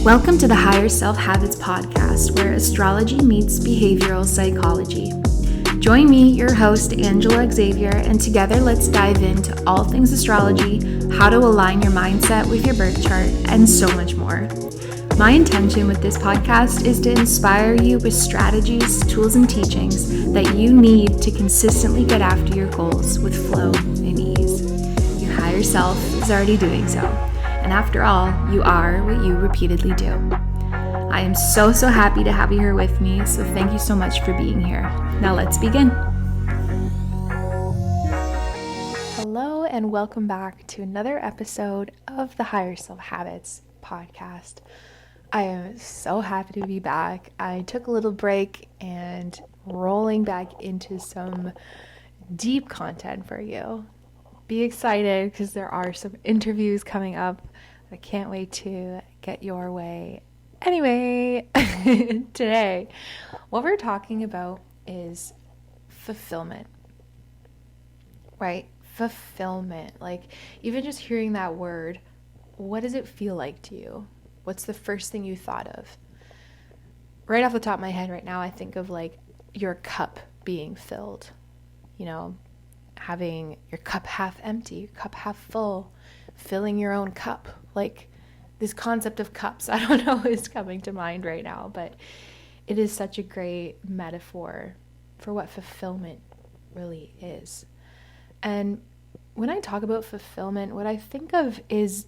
Welcome to the Higher Self Habits podcast, where astrology meets behavioral psychology. Join me, your host, Angela Xavier, and together let's dive into all things astrology, how to align your mindset with your birth chart, and so much more. My intention with this podcast is to inspire you with strategies, tools, and teachings that you need to consistently get after your goals with flow and ease. Your higher self is already doing so. And after all, you are what you repeatedly do. I am so happy to have you here with me, so thank you so much for being here. Now let's begin. Hello and welcome back to another episode of the Higher Self Habits podcast. I am so happy to be back. I took a little break and rolling back into some deep content for you. Be excited because there are some interviews coming up. I can't wait to get your way. Anyway, today, what we're talking about is fulfillment, right? Fulfillment. Like, even just hearing that word, what does it feel like to you? What's the first thing you thought of? Right off the top of my head right now, I think of like your cup being filled, having your cup half empty, your cup half full, filling your own cup. Like this concept of cups, I don't know, is coming to mind right now, but it is such a great metaphor for what fulfillment really is. And when I talk about fulfillment, what I think of is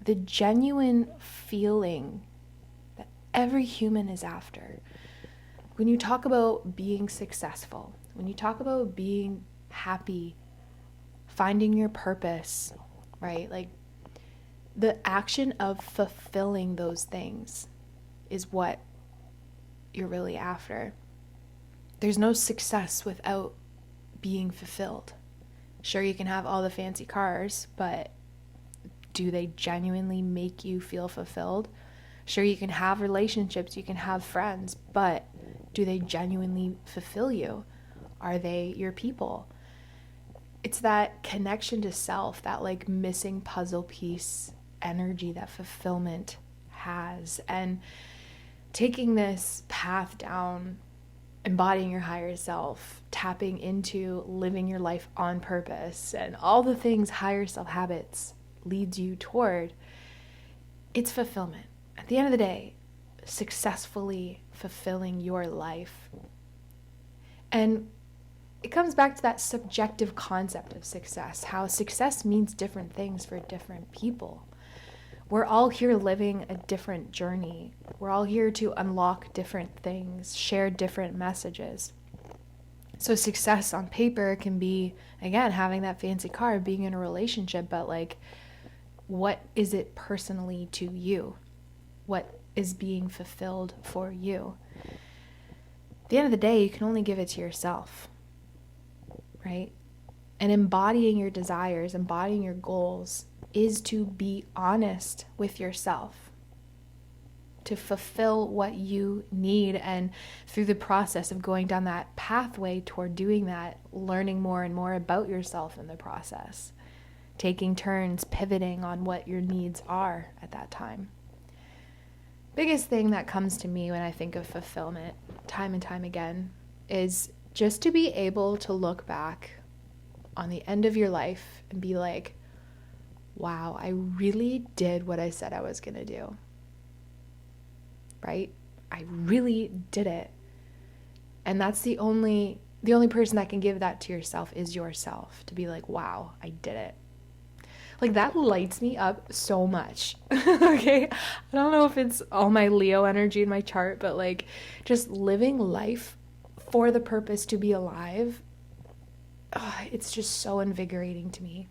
the genuine feeling that every human is after. When you talk about being successful, when you talk about being happy, finding your purpose, right? Like the action of fulfilling those things is what you're really after. There's no success without being fulfilled. Sure, you can have all the fancy cars, but do they genuinely make you feel fulfilled? Sure, you can have relationships, you can have friends, but do they genuinely fulfill you? Are they your people? It's that connection to self, that like missing puzzle piece energy that fulfillment has. And taking this path down, embodying your higher self, tapping into living your life on purpose, and all the things higher self habits leads you toward, it's fulfillment. At the end of the day, successfully fulfilling your life. And it comes back to that subjective concept of success, how success means different things for different people. We're all here living a different journey. We're all here to unlock different things, share different messages. So success on paper can be, again, having that fancy car, being in a relationship, but like, what is it personally to you? What is being fulfilled for you? At the end of the day, you can only give it to yourself, right? And embodying your desires, embodying your goals is to be honest with yourself, to fulfill what you need. And through the process of going down that pathway toward doing that, learning more and more about yourself in the process, taking turns, pivoting on what your needs are at that time. Biggest thing that comes to me when I think of fulfillment, time and time again, is just to be able to look back on the end of your life and be like, wow, I really did what I said I was going to do. Right? I really did it. And that's the only person that can give that to yourself is yourself, to be like, wow, I did it. Like that lights me up so much. Okay? I don't know if it's all my Leo energy in my chart, but like just living life for the purpose to be alive, it's just so invigorating to me.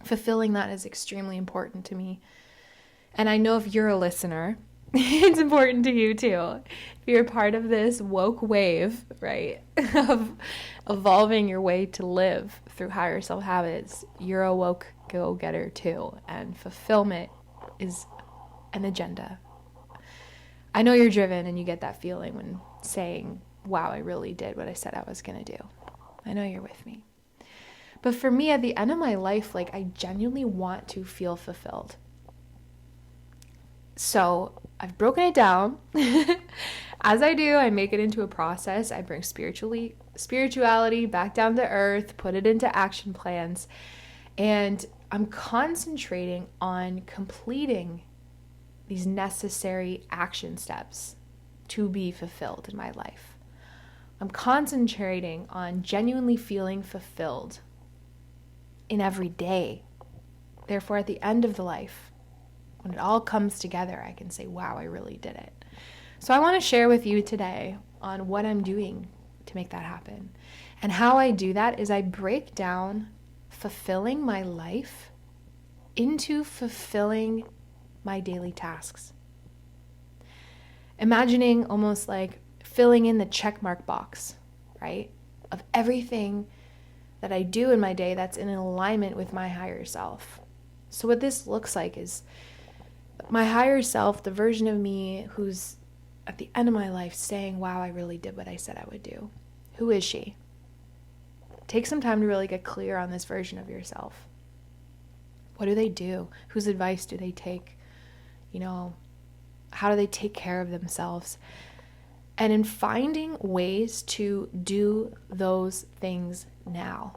Fulfilling that is extremely important to me. And I know if you're a listener, it's important to you too. If you're part of this woke wave, right, of evolving your way to live through higher self habits, you're a woke go-getter too. And fulfillment is an agenda. I know you're driven and you get that feeling when saying, wow, I really did what I said I was going to do. I know you're with me. But for me, at the end of my life, like I genuinely want to feel fulfilled. So I've broken it down. As I do, I make it into a process. I bring spirituality back down to earth, put it into action plans, and I'm concentrating on completing these necessary action steps to be fulfilled in my life. I'm concentrating on genuinely feeling fulfilled in every day. Therefore, at the end of the life, when it all comes together, I can say, wow, I really did it. So I want to share with you today on what I'm doing to make that happen. And how I do that is I break down fulfilling my life into fulfilling my daily tasks. Imagining almost like filling in the checkmark box, right? Of everything that I do in my day that's in alignment with my higher self. So what this looks like is my higher self, the version of me who's at the end of my life saying, wow, I really did what I said I would do. Who is she? Take some time to really get clear on this version of yourself. What do they do? Whose advice do they take? How do they take care of themselves? And in finding ways to do those things now.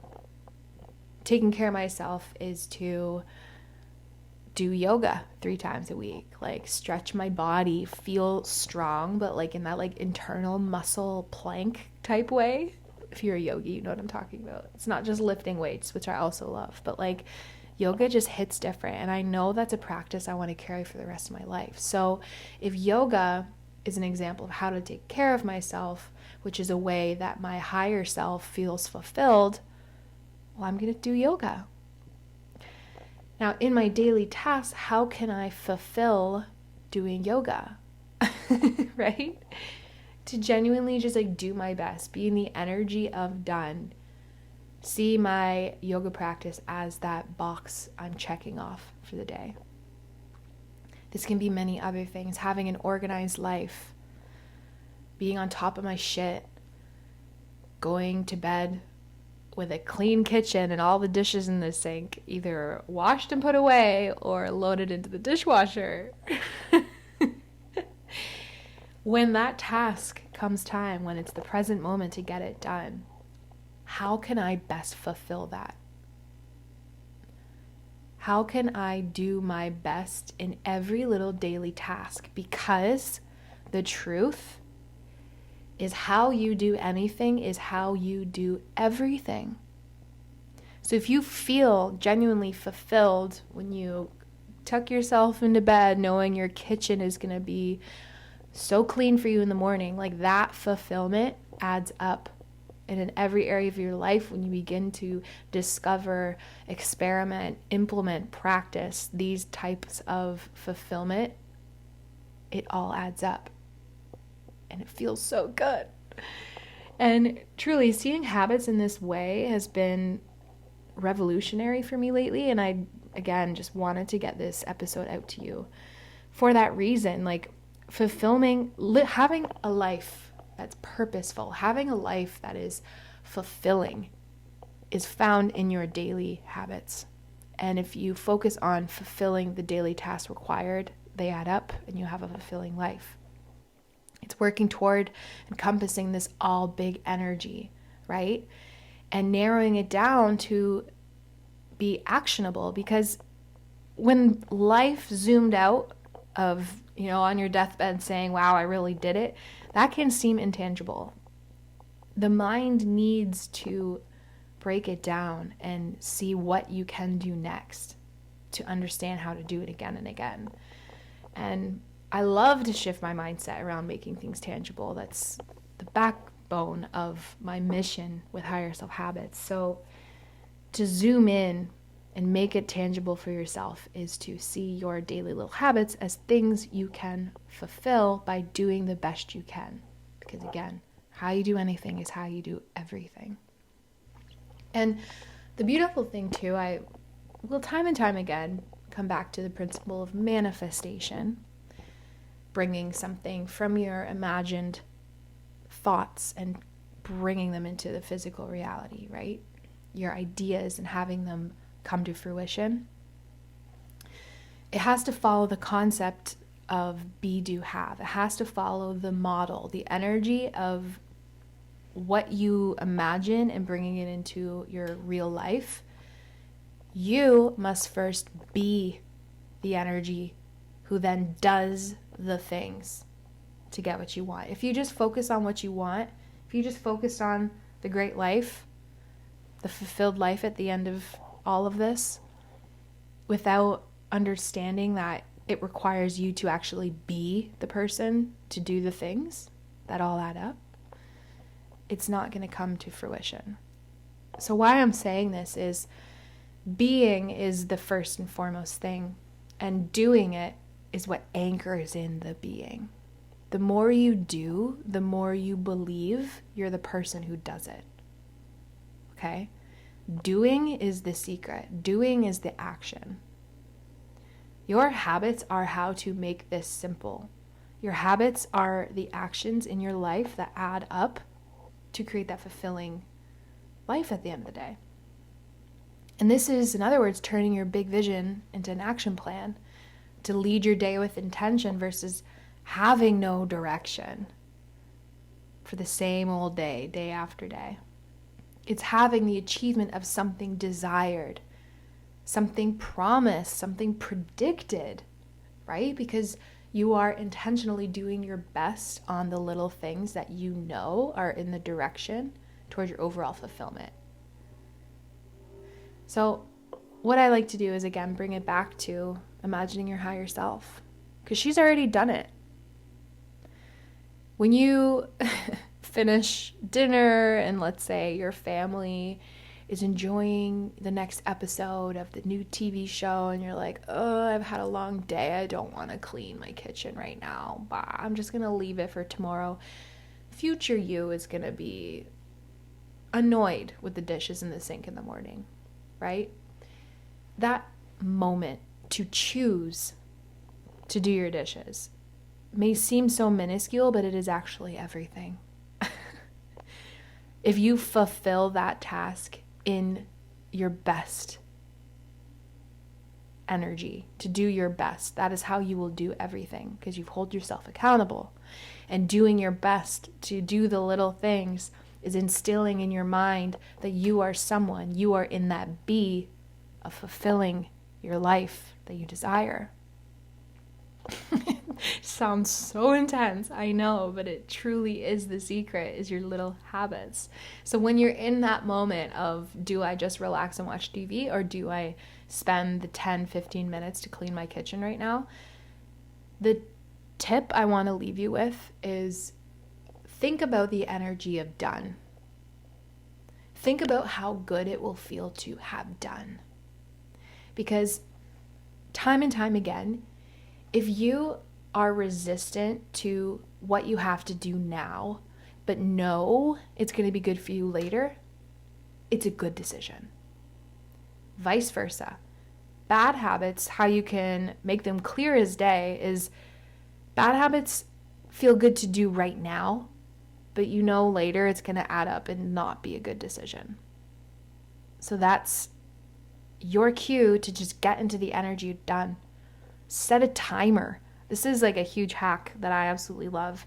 Taking care of myself is to do yoga 3 times a week, like stretch my body, feel strong, but like in that like internal muscle plank type way. If you're a yogi, you know what I'm talking about. It's not just lifting weights, which I also love, but like yoga just hits different. And I know that's a practice I want to carry for the rest of my life. So if yoga is an example of how to take care of myself, which is a way that my higher self feels fulfilled, well, I'm going to do yoga. Now, in my daily tasks, how can I fulfill doing yoga? Right? To genuinely just like do my best, be in the energy of done. See my yoga practice as that box I'm checking off for the day. This can be many other things. Having an organized life, being on top of my shit, going to bed with a clean kitchen and all the dishes in the sink either washed and put away or loaded into the dishwasher. When that task comes time, when it's the present moment to get it done, how can I best fulfill that? How can I do my best in every little daily task? Because the truth is how you do anything is how you do everything. So if you feel genuinely fulfilled when you tuck yourself into bed knowing your kitchen is going to be so clean for you in the morning, like that fulfillment adds up. And in every area of your life, when you begin to discover, experiment, implement, practice these types of fulfillment, it all adds up. And it feels so good. And truly, seeing habits in this way has been revolutionary for me lately. And I, again, just wanted to get this episode out to you for that reason. Like having a life that's purposeful, having a life that is fulfilling is found in your daily habits. And if you focus on fulfilling the daily tasks required, they add up and you have a fulfilling life. It's working toward encompassing this all big energy, right? And narrowing it down to be actionable, because when life zoomed out of, on your deathbed saying, wow, I really did it, that can seem intangible. The mind needs to break it down and see what you can do next to understand how to do it again and again. And I love to shift my mindset around making things tangible. That's the backbone of my mission with Higher Self Habits. So to zoom in and make it tangible for yourself is to see your daily little habits as things you can fulfill by doing the best you can. Because again, how you do anything is how you do everything. And the beautiful thing too, I will time and time again come back to the principle of manifestation, bringing something from your imagined thoughts and bringing them into the physical reality, right? Your ideas and having them come to fruition. It has to follow the concept of be, do, have. It has to follow the model, the energy of what you imagine and bringing it into your real life. You must first be the energy who then does the things to get what you want. If you just focus on what you want, if you just focus on the great life, the fulfilled life at the end of all of this, without understanding that it requires you to actually be the person to do the things that all add up, it's not going to come to fruition. So why I'm saying this is being is the first and foremost thing, and doing it is what anchors in the being. The more you do, the more you believe you're the person who does it. Okay? Doing is the secret. Doing is the action. Your habits are how to make this simple. Your habits are the actions in your life that add up to create that fulfilling life at the end of the day. And this is, in other words, turning your big vision into an action plan to lead your day with intention versus having no direction for the same old day, day after day. It's having the achievement of something desired, something promised, something predicted, right? Because you are intentionally doing your best on the little things that you know are in the direction towards your overall fulfillment. So what I like to do is, again, bring it back to imagining your higher self, because she's already done it. When you finish dinner and let's say your family is enjoying the next episode of the new TV show and you're like, oh, I've had a long day. I don't want to clean my kitchen right now. Bah, I'm just going to leave it for tomorrow. Future you is going to be annoyed with the dishes in the sink in the morning, right? That moment to choose to do your dishes may seem so minuscule, but it is actually everything. If you fulfill that task in your best energy, to do your best, that is how you will do everything, because you hold yourself accountable. And doing your best to do the little things is instilling in your mind that you are someone, you are in that be of fulfilling your life that you desire. Sounds so intense, I know, but it truly is the secret, is your little habits. So when you're in that moment of, do I just relax and watch TV, or do I spend the 10-15 minutes to clean my kitchen right now? The tip I want to leave you with is think about the energy of done. Think about how good it will feel to have done. Because time and time again, if you are resistant to what you have to do now, but know it's going to be good for you later, it's a good decision. Vice versa. Bad habits, how you can make them clear as day is bad habits feel good to do right now, but you know later it's going to add up and not be a good decision. So that's your cue to just get into the energy done. Set a timer. This is like a huge hack that I absolutely love.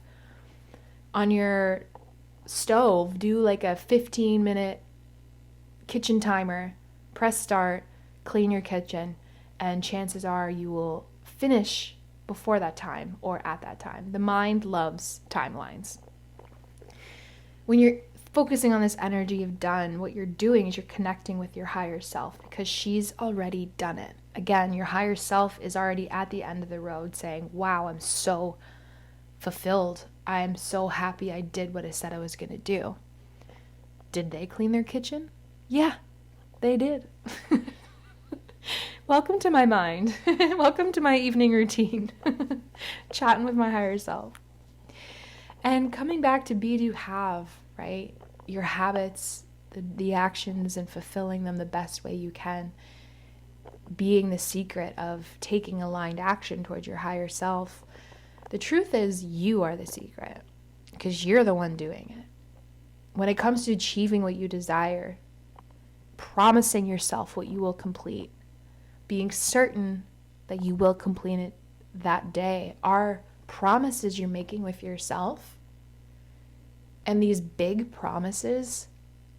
On your stove, do like a 15-minute kitchen timer. Press start, clean your kitchen, and chances are you will finish before that time or at that time. The mind loves timelines. When you're focusing on this energy of done, what you're doing is you're connecting with your higher self, because she's already done it. Again, your higher self is already at the end of the road saying, wow, I'm so fulfilled. I'm so happy I did what I said I was going to do. Did they clean their kitchen? Yeah, they did. Welcome to my mind. Welcome to my evening routine. Chatting with my higher self. And coming back to be, do, have, right? Your habits, the actions, and fulfilling them the best way you can. Being the secret of taking aligned action towards your higher self. The truth is you are the secret, because you're the one doing it. When it comes to achieving what you desire, promising yourself what you will complete, being certain that you will complete it that day are promises you're making with yourself. And these big promises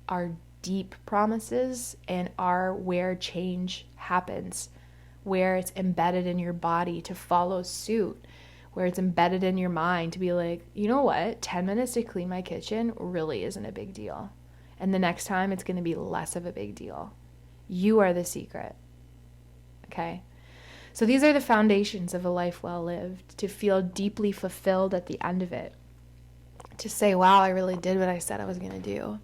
are deep promises and are where change happens, where it's embedded in your body to follow suit, where it's embedded in your mind to be like, you know what, 10 minutes to clean my kitchen really isn't a big deal. And the next time it's going to be less of a big deal. You are the secret. Okay? So these are the foundations of a life well lived, to feel deeply fulfilled at the end of it, to say, wow, I really did what I said I was going to do.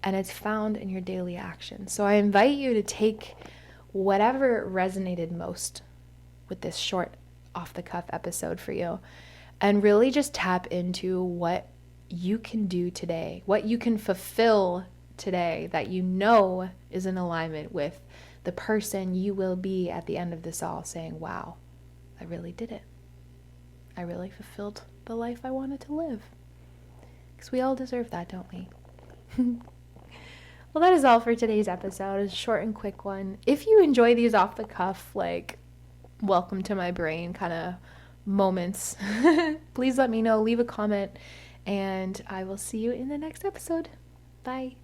And it's found in your daily action. So I invite you to take whatever resonated most with this short off-the-cuff episode for you and really just tap into what you can do today, what you can fulfill today that you know is in alignment with the person you will be at the end of this all, saying, wow, I really did it. I really fulfilled the life I wanted to live. Because we all deserve that, don't we? Well, that is all for today's episode. It's a short and quick one. If you enjoy these off the cuff, like, welcome to my brain kind of moments, please let me know. Leave a comment, and I will see you in the next episode. Bye.